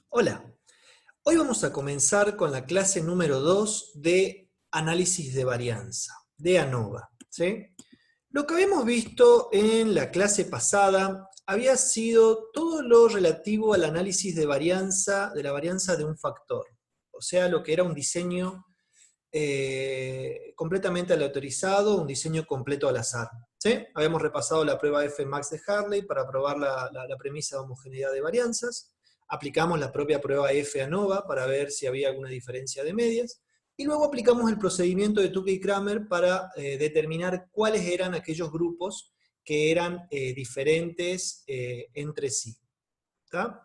Hola, hoy vamos a comenzar con la clase número 2 de análisis de varianza, de ANOVA, ¿sí? Lo que habíamos visto en la clase pasada había sido todo lo relativo al análisis de la varianza de un factor, o sea, lo que era un diseño completamente aleatorizado, un diseño completo al azar, ¿sí? Habíamos repasado la prueba F-max de Hartley para probar la premisa de homogeneidad de varianzas. Aplicamos la propia prueba F-ANOVA para ver si había alguna diferencia de medias, y luego aplicamos el procedimiento de Tukey y Kramer para determinar cuáles eran aquellos grupos que eran diferentes entre sí. ¿Tá?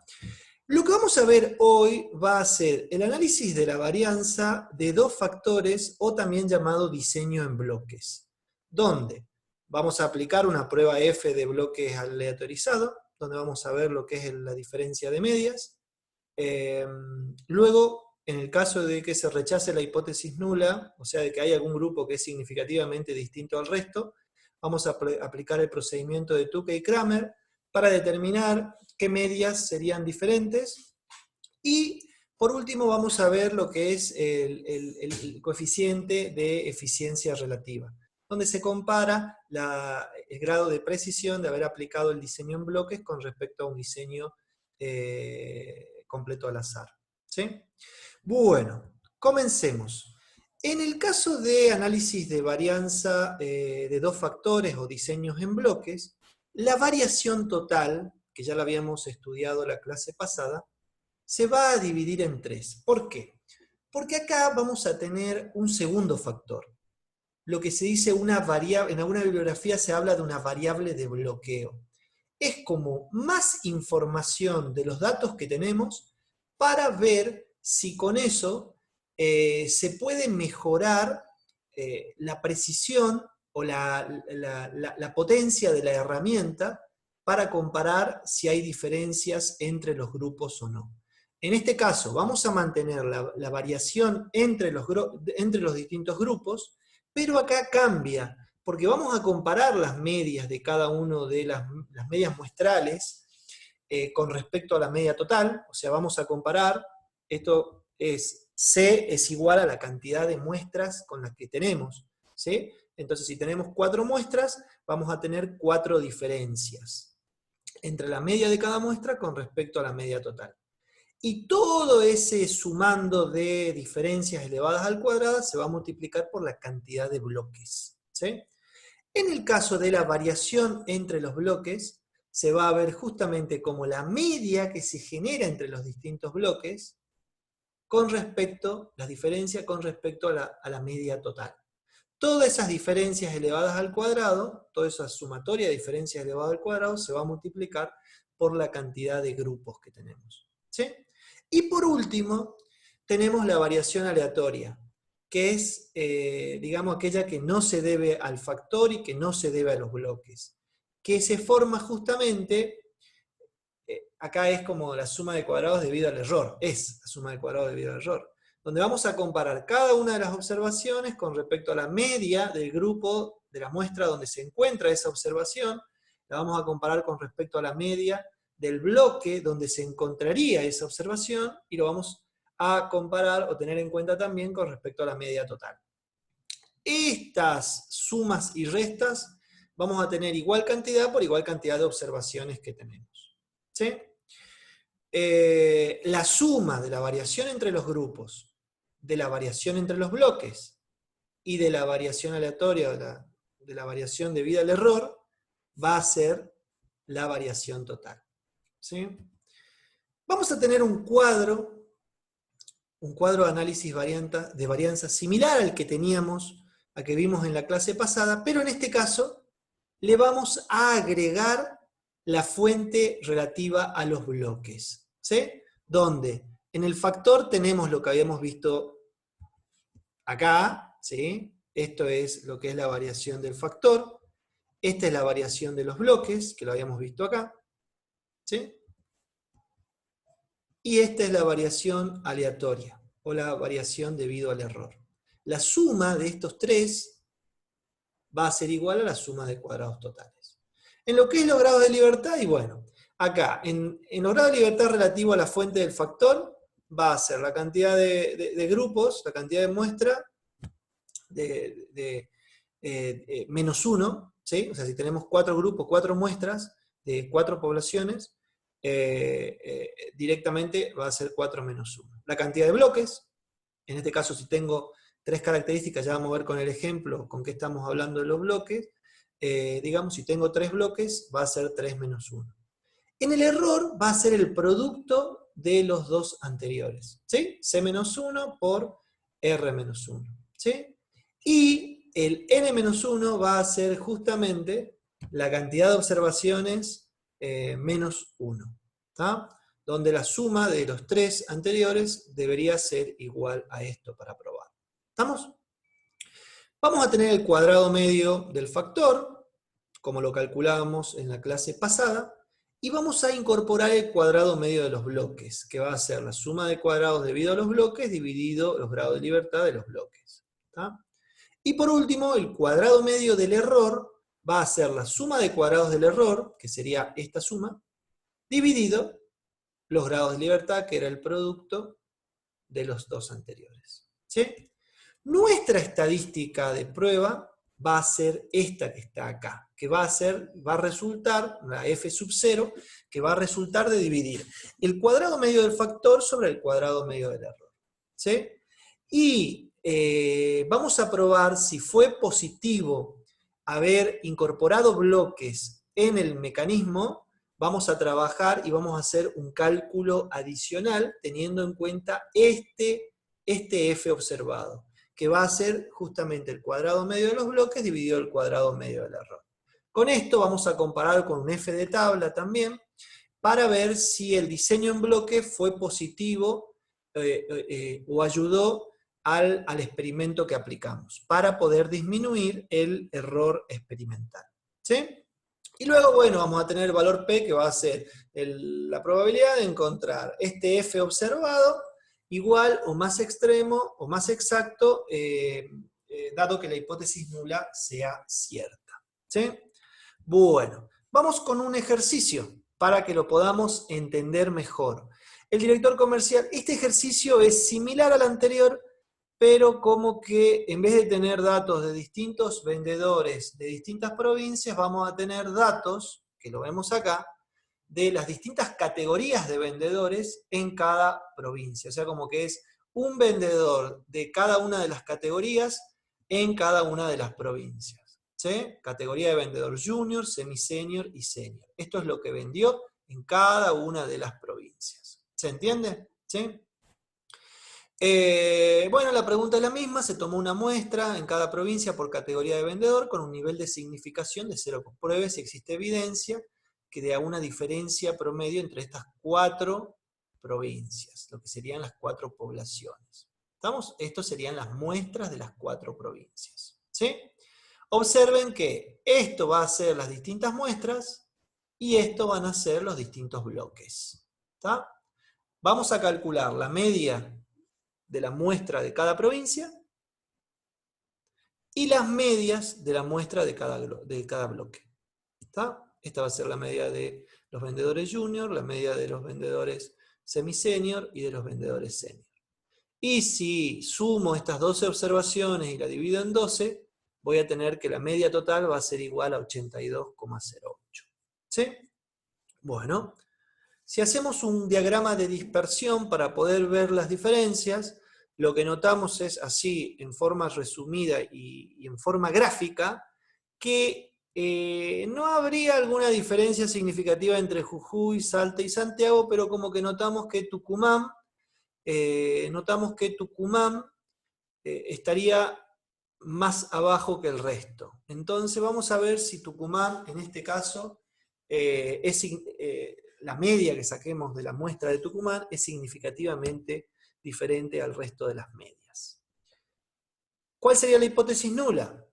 Lo que vamos a ver hoy va a ser el análisis de la varianza de dos factores, o también llamado diseño en bloques, donde vamos a aplicar una prueba F de bloques aleatorizado, donde vamos a ver lo que es la diferencia de medias. Luego, en el caso de que se rechace la hipótesis nula, o sea, de que hay algún grupo que es significativamente distinto al resto, vamos a aplicar el procedimiento de Tukey y Kramer para determinar qué medias serían diferentes. Y por último vamos a ver lo que es el coeficiente de eficiencia relativa, donde se compara el grado de precisión de haber aplicado el diseño en bloques con respecto a un diseño completo al azar. ¿Sí? Bueno, comencemos. En el caso de análisis de varianza de dos factores o diseños en bloques, la variación total, que ya la habíamos estudiado la clase pasada, se va a dividir en tres. ¿Por qué? Porque acá vamos a tener un segundo factor. Lo que se dice una variable, en alguna bibliografía se habla de una variable de bloqueo. Es como más información de los datos que tenemos para ver si con eso se puede mejorar la precisión o la potencia de la herramienta para comparar si hay diferencias entre los grupos o no. En este caso, vamos a mantener la variación entre los distintos grupos, pero acá cambia, porque vamos a comparar las medias de cada uno de las medias muestrales con respecto a la media total, o sea, vamos a comparar, esto es, C es igual a la cantidad de muestras con las que tenemos, ¿sí? Entonces, si tenemos 4 muestras, vamos a tener 4 diferencias entre la media de cada muestra con respecto a la media total. Y todo ese sumando de diferencias elevadas al cuadrado se va a multiplicar por la cantidad de bloques, ¿sí? En el caso de la variación entre los bloques, se va a ver justamente como la media que se genera entre los distintos bloques con respecto, las diferencias con respecto a la media total. Todas esas diferencias elevadas al cuadrado, toda esa sumatoria de diferencias elevadas al cuadrado se va a multiplicar por la cantidad de grupos que tenemos, ¿sí? Y por último, tenemos la variación aleatoria, que es, digamos, aquella que no se debe al factor y que no se debe a los bloques, que se forma justamente, acá es como la suma de cuadrados debido al error, es la suma de cuadrados debido al error, donde vamos a comparar cada una de las observaciones con respecto a la media del grupo de la muestra donde se encuentra esa observación, la vamos a comparar con respecto a la media del bloque donde se encontraría esa observación, y lo vamos a comparar o tener en cuenta también con respecto a la media total. Estas sumas y restas vamos a tener igual cantidad por igual cantidad de observaciones que tenemos, ¿sí? La suma de la variación entre los grupos, de la variación entre los bloques y de la variación aleatoria, de la variación debida al error, va a ser la variación total, ¿sí? Vamos a tener un cuadro de análisis de varianza similar al que teníamos, al que vimos en la clase pasada, pero en este caso le vamos a agregar la fuente relativa a los bloques, ¿sí? Donde en el factor tenemos lo que habíamos visto acá, ¿sí? Esto es lo que es la variación del factor, esta es la variación de los bloques, que lo habíamos visto acá, ¿sí? Y esta es la variación aleatoria, o la variación debido al error. La suma de estos tres va a ser igual a la suma de cuadrados totales. En lo que es los grados de libertad, y bueno, acá, en los grados de libertad relativo a la fuente del factor, va a ser la cantidad de grupos, la cantidad de muestra menos 1, ¿sí? O sea, si tenemos 4 grupos, 4 muestras de 4 poblaciones, directamente va a ser 4 menos 1. La cantidad de bloques, en este caso si tengo 3 características, ya vamos a ver con el ejemplo con qué estamos hablando de los bloques, digamos, si tengo 3 bloques, va a ser 3 menos 1. En el error va a ser el producto de los dos anteriores, ¿sí? C-1 por R-1, ¿sí? Y el N-1 va a ser justamente la cantidad de observaciones menos 1, ¿tá? Donde la suma de los 3 anteriores debería ser igual a esto para probar. ¿Estamos? Vamos a tener el cuadrado medio del factor, como lo calculábamos en la clase pasada, y vamos a incorporar el cuadrado medio de los bloques, que va a ser la suma de cuadrados debido a los bloques dividido los grados de libertad de los bloques. ¿Tá? Y por último, el cuadrado medio del error va a ser la suma de cuadrados del error, que sería esta suma, dividido los grados de libertad, que era el producto de los dos anteriores. ¿Sí? Nuestra estadística de prueba va a ser esta que está acá, que va a resultar, la f sub 0, que va a resultar de dividir el cuadrado medio del factor sobre el cuadrado medio del error. ¿Sí? Y vamos a probar si fue positivo haber incorporado bloques en el mecanismo. Vamos a trabajar y vamos a hacer un cálculo adicional teniendo en cuenta este f observado, que va a ser justamente el cuadrado medio de los bloques dividido el cuadrado medio del error. Con esto vamos a comparar con un f de tabla también, para ver si el diseño en bloque fue positivo o ayudó al experimento que aplicamos, para poder disminuir el error experimental. ¿Sí? Y luego, bueno, vamos a tener el valor P, que va a ser la probabilidad de encontrar este f observado igual o más extremo o más exacto, dado que la hipótesis nula sea cierta. ¿Sí? Bueno, vamos con un ejercicio para que lo podamos entender mejor. El director comercial, este ejercicio es similar al anterior, pero como que en vez de tener datos de distintos vendedores de distintas provincias, vamos a tener datos, que lo vemos acá, de las distintas categorías de vendedores en cada provincia. O sea, como que es un vendedor de cada una de las categorías en cada una de las provincias. ¿Sí? Categoría de vendedor junior, semi-senior y senior. Esto es lo que vendió en cada una de las provincias. ¿Se entiende? ¿Sí? Bueno, la pregunta es la misma, se tomó una muestra en cada provincia por categoría de vendedor con un nivel de significación de 0. Pruebe si existe evidencia que dé una diferencia promedio entre estas 4 provincias, lo que serían las 4 poblaciones. ¿Estamos? Estos serían las muestras de las 4 provincias. ¿Sí? Observen que esto va a ser las distintas muestras y esto van a ser los distintos bloques. ¿Está? Vamos a calcular la media de la muestra de cada provincia y las medias de la muestra de cada bloque. ¿Está? Esta va a ser la media de los vendedores junior, la media de los vendedores semi-senior y de los vendedores senior. Y si sumo estas 12 observaciones y la divido en 12, voy a tener que la media total va a ser igual a 82,08. ¿Sí? Bueno, si hacemos un diagrama de dispersión para poder ver las diferencias, lo que notamos es así, en forma resumida y en forma gráfica, que no habría alguna diferencia significativa entre Jujuy, Salta y Santiago, pero como que notamos que Tucumán estaría más abajo que el resto. Entonces vamos a ver si Tucumán, en este caso, la media que saquemos de la muestra de Tucumán es significativamente diferente al resto de las medias. ¿Cuál sería la hipótesis nula?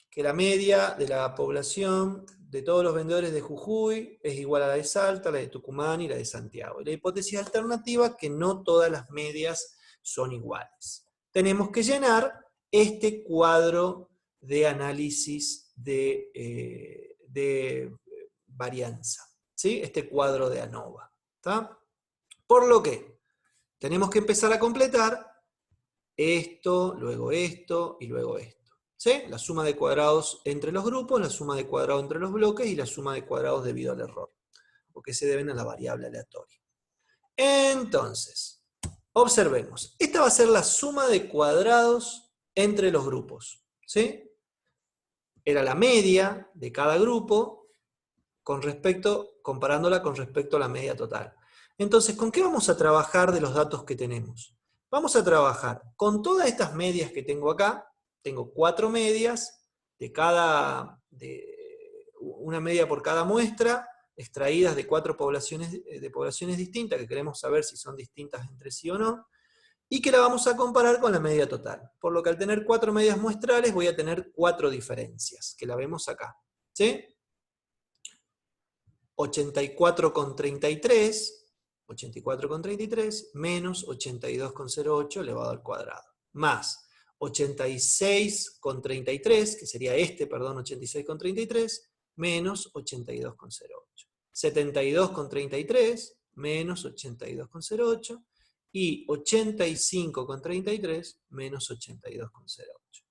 Que la media de la población de todos los vendedores de Jujuy es igual a la de Salta, la de Tucumán y la de Santiago. Y la hipótesis alternativa, que no todas las medias son iguales. Tenemos que llenar este cuadro de análisis de varianza. ¿sí? Este cuadro de ANOVA. ¿Tá? Por lo que tenemos que empezar a completar esto y luego esto. ¿Sí? La suma de cuadrados entre los grupos, la suma de cuadrados entre los bloques y la suma de cuadrados debido al error, porque se deben a la variable aleatoria. Entonces, observemos. Esta va a ser la suma de cuadrados entre los grupos. ¿Sí? Era la media de cada grupo comparándola con respecto a la media total. Entonces, ¿con qué vamos a trabajar de los datos que tenemos? Vamos a trabajar con todas estas medias que tengo acá. Tengo 4 medias, una media por cada muestra, extraídas de 4 poblaciones distintas, que queremos saber si son distintas entre sí o no, y que la vamos a comparar con la media total. Por lo que al tener 4 medias muestrales voy a tener 4 diferencias, que la vemos acá. ¿Sí? 84,33 menos 82,08 elevado al cuadrado, más 86,33, que sería 86,33, menos 82,08. 72,33 menos 82,08 y 85,33 menos 82,08.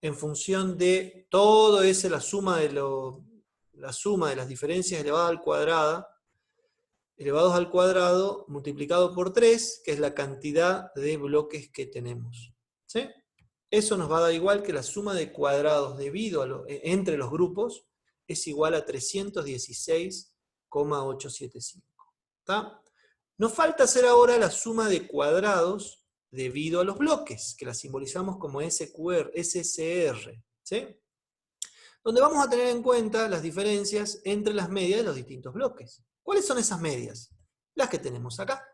En función de todo ese, la suma de las diferencias elevadas al cuadrado multiplicado por 3, que es la cantidad de bloques que tenemos. ¿Sí? Eso nos va a dar igual que la suma de cuadrados entre los grupos es igual a 316,875. ¿Tá? Nos falta hacer ahora la suma de cuadrados debido a los bloques, que la simbolizamos como SCR, ¿sí? Donde vamos a tener en cuenta las diferencias entre las medias de los distintos bloques. ¿Cuáles son esas medias? Las que tenemos acá.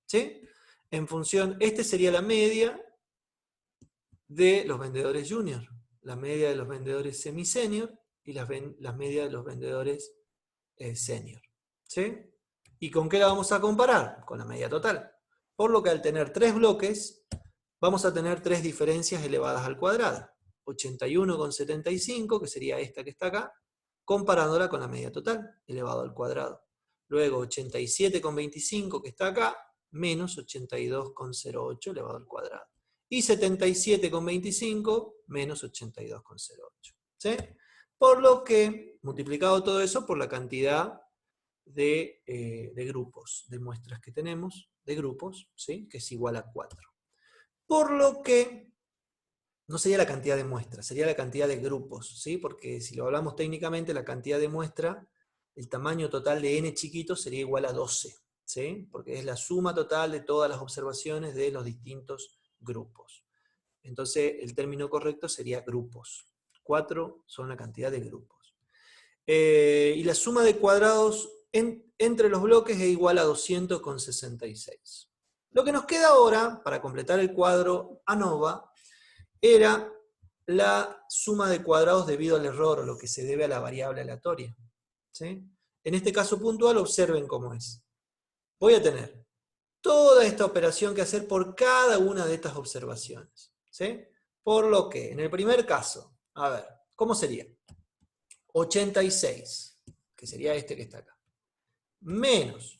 ¿Sí? En función, esta sería la media de los vendedores junior, la media de los vendedores semi-senior y las medias de los vendedores senior. ¿Sí? ¿Y con qué la vamos a comparar? Con la media total. Por lo que al tener 3 bloques, vamos a tener 3 diferencias elevadas al cuadrado. 81,75, que sería esta que está acá, comparándola con la media total, elevado al cuadrado. Luego 87,25, que está acá, menos 82,08 elevado al cuadrado. Y 77,25 menos 82,08. ¿Sí? Por lo que, multiplicado todo eso por la cantidad de grupos, de muestras que tenemos, de grupos, ¿sí? Que es igual a 4. Por lo que no sería la cantidad de muestras, sería la cantidad de grupos, ¿sí? Porque si lo hablamos técnicamente, la cantidad de muestra, el tamaño total de n chiquito sería igual a 12, ¿sí? Porque es la suma total de todas las observaciones de los distintos grupos. Entonces, el término correcto sería grupos. 4 son la cantidad de grupos. Y la suma de cuadrados entre los bloques es igual a 200,66. Lo que nos queda ahora, para completar el cuadro ANOVA, era la suma de cuadrados debido al error, o lo que se debe a la variable aleatoria. ¿Sí? En este caso puntual, observen cómo es. Voy a tener toda esta operación que hacer por cada una de estas observaciones. ¿Sí? Por lo que, en el primer caso, a ver, ¿cómo sería? 86, que sería este que está acá, menos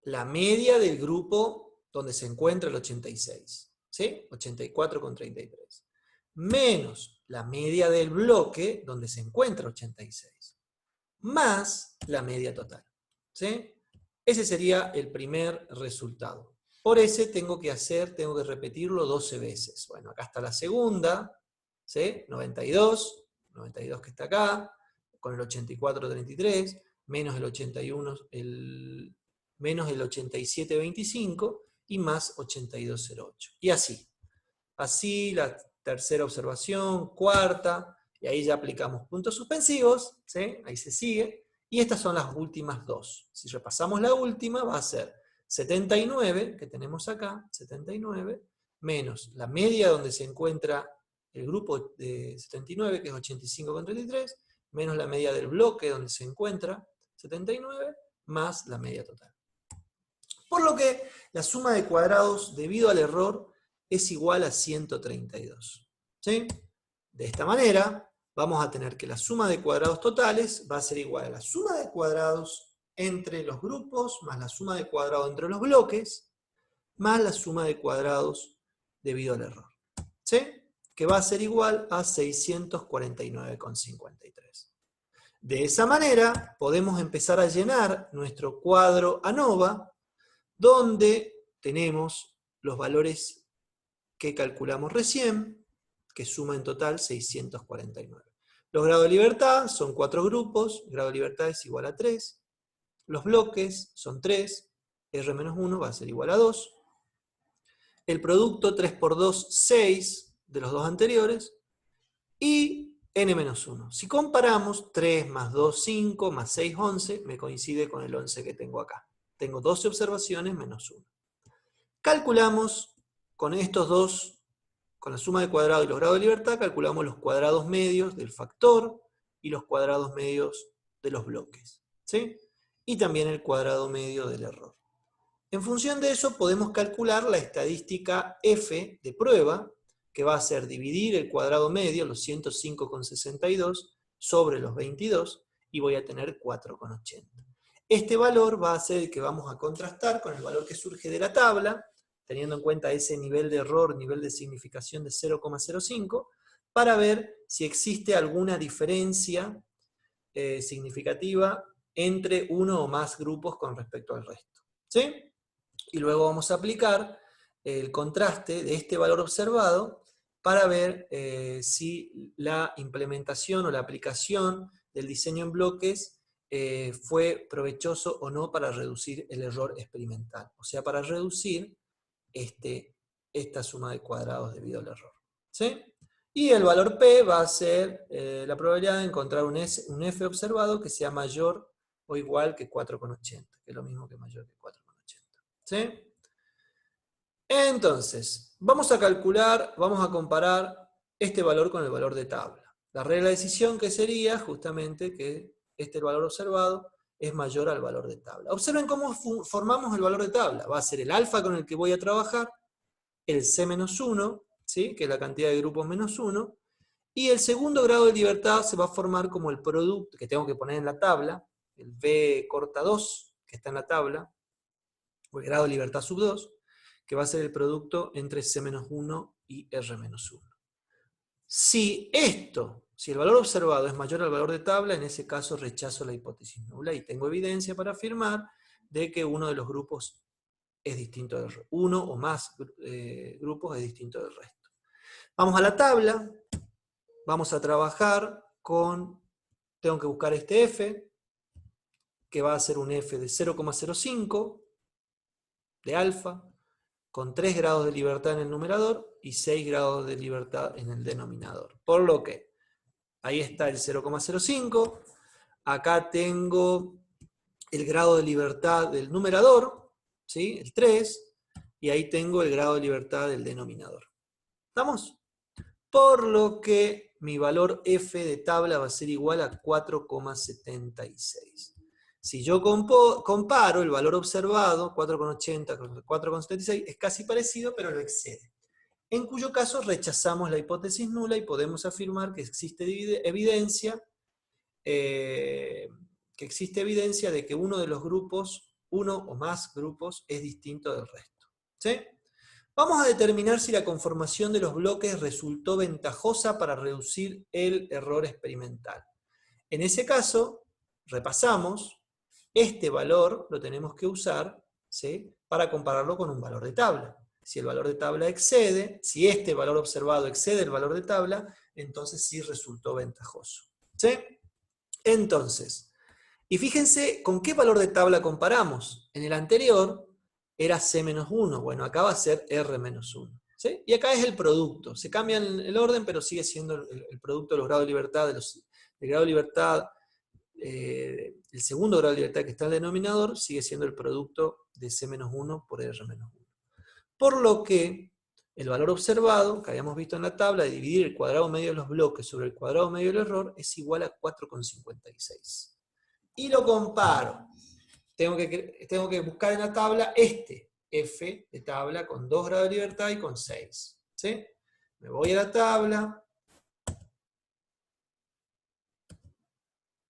la media del grupo donde se encuentra el 86, ¿sí? 84,33. Menos la media del bloque donde se encuentra 86, más la media total. ¿Sí? Ese sería el primer resultado. Por ese tengo que repetirlo 12 veces. Bueno, acá está la segunda, ¿sí? 92 que está acá, con el 84,33, menos el 81, menos el 87,25 y más 82,08. Y así. Así la tercera observación, cuarta, y ahí ya aplicamos puntos suspensivos, ¿sí? Ahí se sigue, y estas son las últimas dos. Si repasamos la última, va a ser 79, que tenemos acá, 79, menos la media donde se encuentra el grupo de 79, que es 85,33, menos la media del bloque donde se encuentra 79, más la media total. Por lo que la suma de cuadrados debido al error es igual a 132. ¿Sí? De esta manera, vamos a tener que la suma de cuadrados totales va a ser igual a la suma de cuadrados entre los grupos, más la suma de cuadrados entre los bloques, más la suma de cuadrados debido al error. ¿Sí? Que va a ser igual a 649,53. De esa manera podemos empezar a llenar nuestro cuadro ANOVA, donde tenemos los valores que calculamos recién, que suma en total 649. Los grados de libertad son 4 grupos, el grado de libertad es igual a 3. Los bloques son 3, R-1 va a ser igual a 2. El producto 3 por 2, 6 de los dos anteriores. Y n-1. Si comparamos, 3 más 2, 5, más 6, 11, me coincide con el 11 que tengo acá. Tengo 12 observaciones menos 1. Calculamos con estos dos, con la suma de cuadrados y los grados de libertad, calculamos los cuadrados medios del factor y los cuadrados medios de los bloques. ¿Sí? Y también el cuadrado medio del error. En función de eso podemos calcular la estadística F de prueba, que va a ser dividir el cuadrado medio, los 105,62, sobre los 22, y voy a tener 4,80. Este valor va a ser el que vamos a contrastar con el valor que surge de la tabla, teniendo en cuenta ese nivel de error, nivel de significación de 0,05, para ver si existe alguna diferencia significativa entre uno o más grupos con respecto al resto. ¿Sí? Y luego vamos a aplicar el contraste de este valor observado para ver si la implementación o la aplicación del diseño en bloques fue provechoso o no para reducir el error experimental, o sea, para reducir esta suma de cuadrados debido al error. ¿Sí? Y el valor P va a ser la probabilidad de encontrar un F observado que sea mayor o igual que 4,80, que es lo mismo que mayor que 4,80. ¿Sí? Entonces, vamos a calcular, vamos a comparar este valor con el valor de tabla. La regla de decisión que sería justamente que este valor observado es mayor al valor de tabla. Observen cómo formamos el valor de tabla. Va a ser el alfa con el que voy a trabajar, el C-1, ¿sí? Que es la cantidad de grupos menos 1, y el segundo grado de libertad se va a formar como el producto que tengo que poner en la tabla, el V corta 2, que está en la tabla, o el grado de libertad sub 2, que va a ser el producto entre C-1 y R-1. Si el valor observado es mayor al valor de tabla, en ese caso rechazo la hipótesis nula y tengo evidencia para afirmar de que uno de los grupos es distinto del resto. Uno o más grupos es distinto del resto. Vamos a la tabla, vamos a trabajar con, tengo que buscar este F, que va a ser un F de 0,05 de alfa, con 3 grados de libertad en el numerador y 6 grados de libertad en el denominador. Por lo que, ahí está el 0,05, acá tengo el grado de libertad del numerador, ¿sí? El 3, y ahí tengo el grado de libertad del denominador. ¿Estamos? Por lo que mi valor F de tabla va a ser igual a 4,76. Si yo comparo el valor observado, 4,80 con 4,76, es casi parecido, pero lo excede. En cuyo caso rechazamos la hipótesis nula y podemos afirmar que existe evidencia de que uno de los grupos, uno o más grupos, es distinto del resto. ¿Sí? Vamos a determinar si la conformación de los bloques resultó ventajosa para reducir el error experimental. En ese caso, repasamos, este valor lo tenemos que usar, ¿sí? Para compararlo con un valor de tabla. Si el valor de tabla excede, si este valor observado excede el valor de tabla, entonces sí resultó ventajoso. ¿Sí? Entonces, y fíjense con qué valor de tabla comparamos. En el anterior era C-1, bueno, acá va a ser R-1. ¿Sí? Y acá es el producto. Se cambia el orden, pero sigue siendo el producto de los grados de libertad, del grado de libertad, el segundo grado de libertad que está en el denominador, sigue siendo el producto de C-1 por R-1. Por lo que el valor observado, que habíamos visto en la tabla, de dividir el cuadrado medio de los bloques sobre el cuadrado medio del error, es igual a 4,56. Y lo comparo. Tengo que buscar en la tabla este F de tabla con 2 grados de libertad y con 6. ¿Sí? Me voy a la tabla.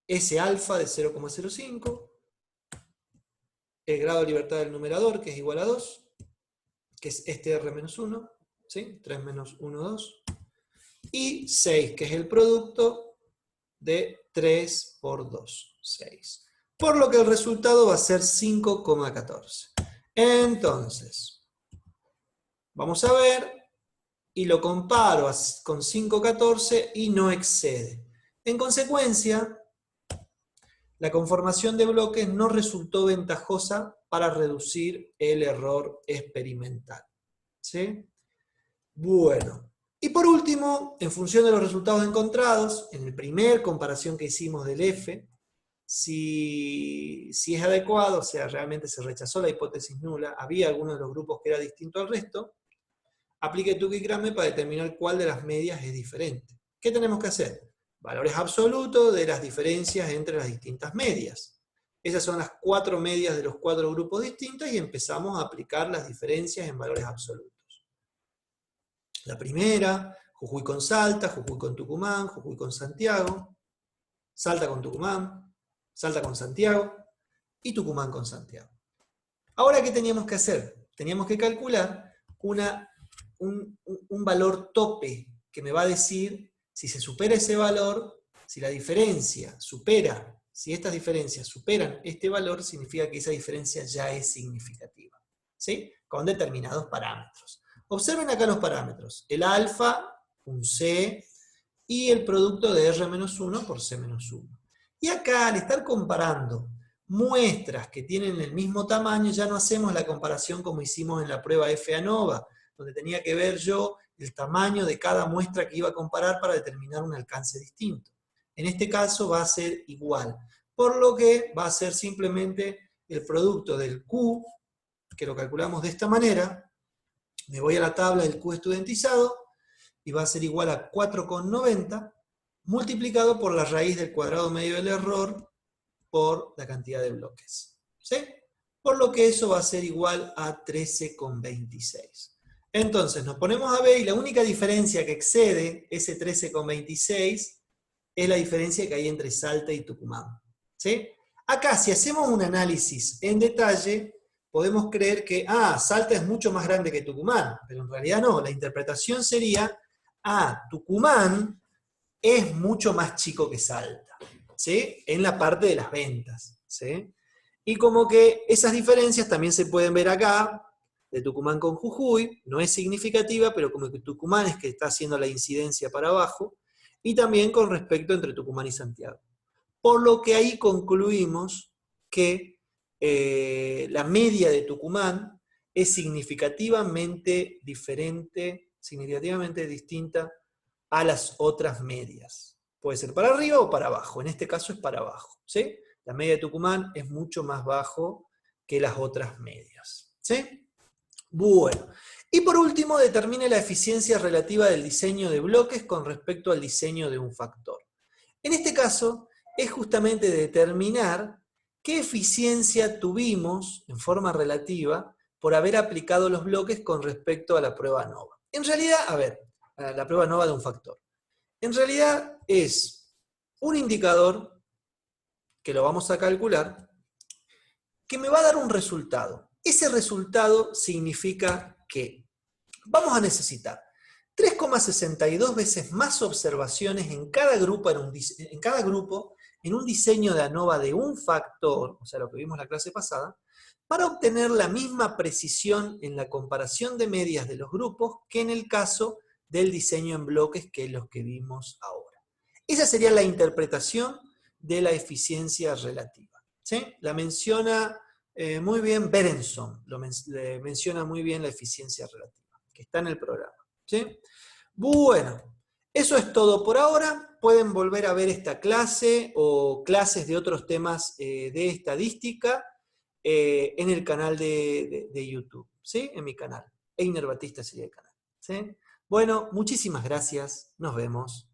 Ese alfa de 0,05. el grado de libertad del numerador, que es igual a 2, que es este R menos 1, ¿sí? 3 menos 1, 2, y 6, que es el producto de 3 por 2, 6. Por lo que el resultado va a ser 5,14. Entonces, vamos a ver, y lo comparo con 5,14 y no excede. En consecuencia, la conformación de bloques no resultó ventajosa para reducir el error experimental. ¿Sí? Bueno, y por último, en función de los resultados encontrados, en la primera comparación que hicimos del F, si es adecuado, o sea, realmente se rechazó la hipótesis nula, había alguno de los grupos que era distinto al resto, aplique Tukey-Kramer para determinar cuál de las medias es diferente. ¿Qué tenemos que hacer? Valores absolutos de las diferencias entre las distintas medias. Esas son las 4 medias de los 4 grupos distintos y empezamos a aplicar las diferencias en valores absolutos. La primera, Jujuy con Salta, Jujuy con Tucumán, Jujuy con Santiago, Salta con Tucumán, Salta con Santiago y Tucumán con Santiago. Ahora, ¿qué teníamos que hacer? Teníamos que calcular un valor tope que me va a decir si se supera ese valor, si la diferencia supera, si estas diferencias superan este valor, significa que esa diferencia ya es significativa, ¿sí? Con determinados parámetros. Observen acá los parámetros, el alfa, un C, y el producto de R-1 por C-1. Y acá, al estar comparando muestras que tienen el mismo tamaño, ya no hacemos la comparación como hicimos en la prueba F-ANOVA, donde tenía que ver yo el tamaño de cada muestra que iba a comparar para determinar un alcance distinto. En este caso va a ser igual, por lo que va a ser simplemente el producto del Q, que lo calculamos de esta manera. Me voy a la tabla del Q estudiantizado, y va a ser igual a 4,90 multiplicado por la raíz del cuadrado medio del error por la cantidad de bloques. ¿Sí? Por lo que eso va a ser igual a 13,26. Entonces nos ponemos a ver y la única diferencia que excede ese 13,26 es la diferencia que hay entre Salta y Tucumán. ¿Sí? Acá, si hacemos un análisis en detalle, podemos creer que Salta es mucho más grande que Tucumán, pero en realidad no. La interpretación sería, Tucumán es mucho más chico que Salta, ¿sí? En la parte de las ventas, ¿sí? Y como que esas diferencias también se pueden ver acá, de Tucumán con Jujuy, no es significativa, pero como que Tucumán es que está haciendo la incidencia para abajo, y también con respecto entre Tucumán y Santiago. Por lo que ahí concluimos que la media de Tucumán es significativamente diferente, significativamente distinta a las otras medias. Puede ser para arriba o para abajo, en este caso es para abajo, ¿sí? La media de Tucumán es mucho más bajo que las otras medias, ¿sí? Bueno, y por último determine la eficiencia relativa del diseño de bloques con respecto al diseño de un factor. En este caso es justamente determinar qué eficiencia tuvimos en forma relativa por haber aplicado los bloques con respecto a la prueba ANOVA. En realidad, a la prueba ANOVA de un factor. En realidad es un indicador, que lo vamos a calcular, que me va a dar un resultado. Ese resultado significa que vamos a necesitar 3,62 veces más observaciones en cada grupo en un diseño de ANOVA de un factor, o sea, lo que vimos en la clase pasada, para obtener la misma precisión en la comparación de medias de los grupos que en el caso del diseño en bloques, que es lo que vimos ahora. Esa sería la interpretación de la eficiencia relativa, ¿sí? La menciona muy bien Berenson, menciona muy bien la eficiencia relativa, que está en el programa, ¿sí? Bueno, eso es todo por ahora. Pueden volver a ver esta clase o clases de otros temas de estadística en el canal de YouTube, ¿sí? En mi canal. Einer Batista sería el canal, ¿sí? Bueno, muchísimas gracias. Nos vemos.